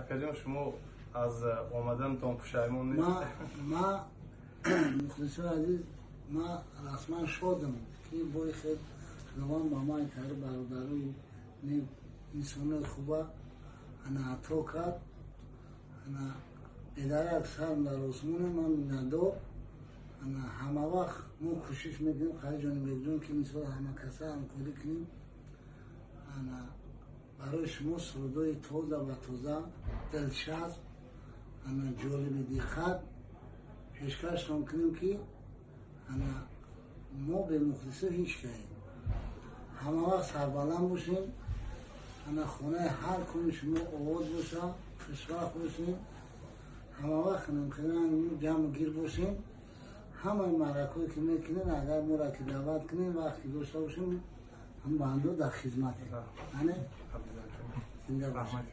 акаҷон шумо аз омадантон пушаймон нест? ма мухлисои азиз, ма расман шодам ки бои хел шумон мамаи тари бародарои инсонои хуба ана ато кард, ана педарак сарм дар осмоне ман миннатдор. ана ҳама вақт мо кӯшиш мекунем қаиҷони мекҷон ки мисол ҳама каса ҳамкорӣ кунем, ана барои шумо сурудои тоза ва тоза дилчасп, ана ҷолиби диққат пешкаштон кунем ки ана мо бемухлисо ҳеҷ каем. ҳама вақт сарбаланд бошем, ана хонаи ҳар куни шумо овоз боша, хушвақт бошем, ҳама вақт ҷамъгир бошем. ҳамаи маъракое ки мекунем, агар моро ки даъват кунем, вақти дошта бошем, ҳам бандо дар хизмате. Зинда бошед.